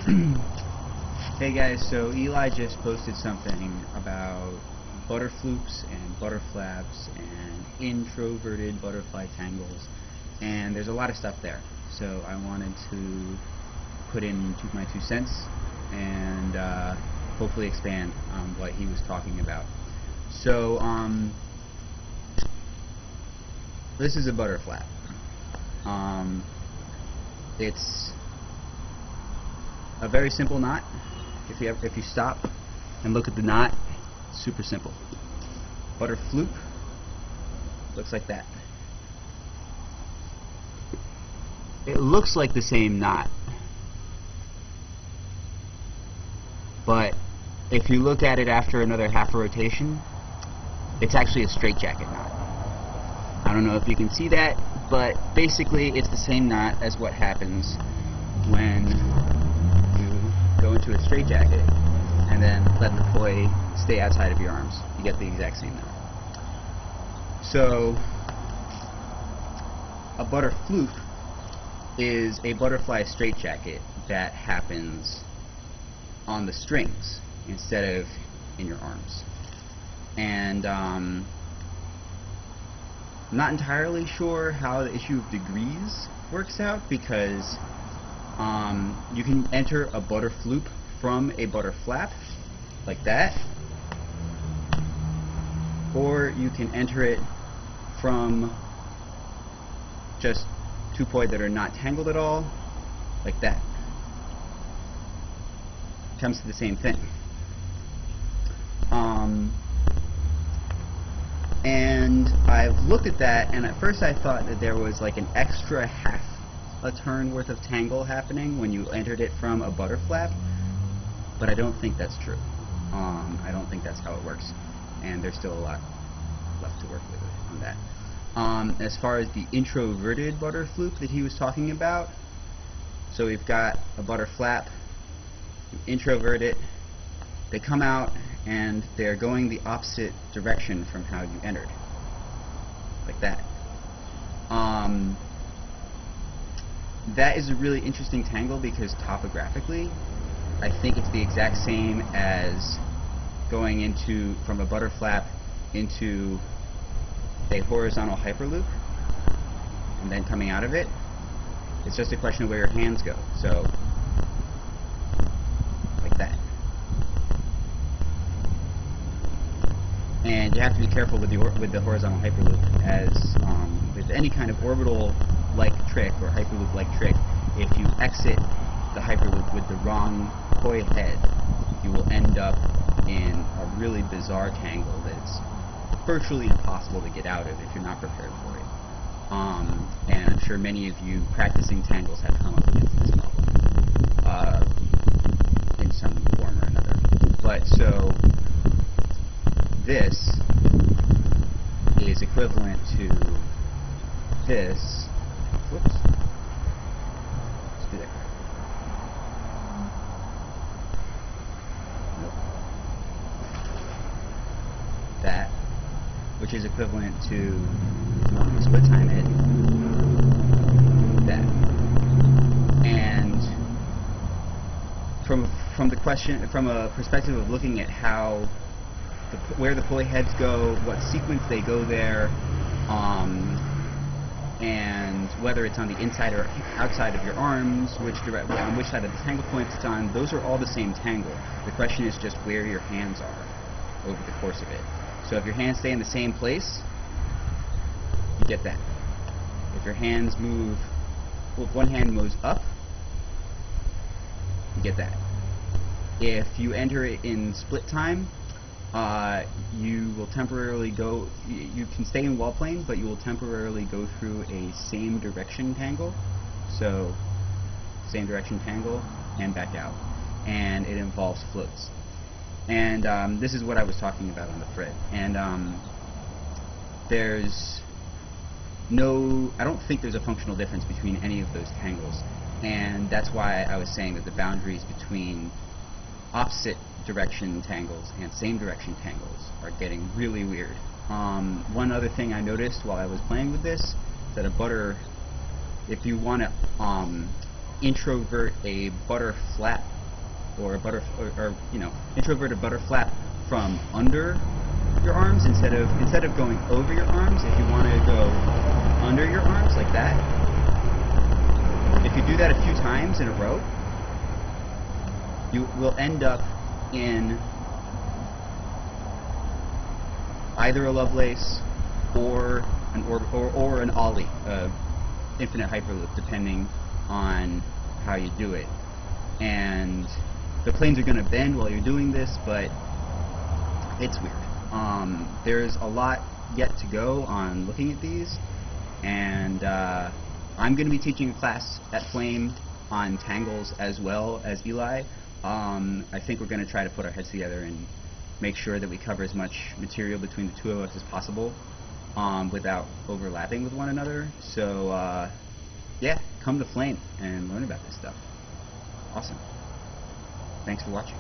Hey guys, so Eli just posted something about butterfloops and butterflaps and introverted butterfly tangles, and there's a lot of stuff there. So I wanted to put in my 2 cents and hopefully expand on what he was talking about. So this is a butterflap. It's a very simple knot. If you stop and look at the knot, super simple. Butterfloop looks like that. It looks like the same knot, but if you look at it after another half a rotation, it's actually a straitjacket knot. I don't know if you can see that, but basically it's the same knot as what happens when you go into a straitjacket and then let the koi stay outside of your arms. You get the exact same knot. So a butterfloop is a butterfly straitjacket that happens on the strings instead of in your arms. And I'm not entirely sure how the issue of degrees works out, because you can enter a butterfloop from a butterflap like that, or you can enter it from just 2 poi that are not tangled at all, like that. It comes to the same thing. And I've looked at that, and at first I thought that there was like an extra half a turn worth of tangle happening when you entered it from a butterflap, but I don't think that's true. I don't think that's how it works, and there's still a lot left to work with on that. As far as the introverted butterfloop that he was talking about, so we've got a butterflap, you introvert it, they come out and they're going the opposite direction from how you entered, like that. That is a really interesting tangle, because topographically I think it's the exact same as going from a butterflap into a horizontal hyperloop and then coming out of it. It's just a question of where your hands go. So like that. And you have to be careful with the horizontal hyperloop, as with any kind of orbital-like trick or hyperloop-like trick, if you exit the hyperloop with the wrong koi head, you will end up in a really bizarre tangle that's virtually impossible to get out of if you're not prepared for it. And I'm sure many of you practicing tangles have come up against this problem in some form or another. But so this is equivalent to this. Whoops. Let's do that. Nope. That, which is equivalent to, if you want to split time it, that. And from a perspective of looking at how where the koi heads go, what sequence they go there, and whether it's on the inside or outside of your arms, on which side of the tangle point it's on, those are all the same tangle. The question is just where your hands are over the course of it. So if your hands stay in the same place, you get that. If your hands move, well, if one hand moves up, you get that. If you enter it in split time, you will temporarily go, you can stay in wall plane, but you will temporarily go through a same direction tangle. So same direction tangle and back out, and it involves floats. And this is what I was talking about on the thread. And I don't think there's a functional difference between any of those tangles, and that's why I was saying that the boundaries between opposite direction tangles and same direction tangles are getting really weird. One other thing I noticed while I was playing with this, that if you want to introvert a butterflap or a or you know, introverted butterflap from under your arms instead of going over your arms. If you want to go under your arms like that, if you do that a few times in a row, you will end up in either a Lovelace or an ollie, infinite hyperloop, depending on how you do it. And the planes are going to bend while you're doing this, but it's weird. There's a lot yet to go on looking at these, and I'm going to be teaching a class at Flame on tangles as well as Eli. I think we're going to try to put our heads together and make sure that we cover as much material between the two of us as possible without overlapping with one another. So yeah, come to Flame and learn about this stuff. Awesome. Thanks for watching.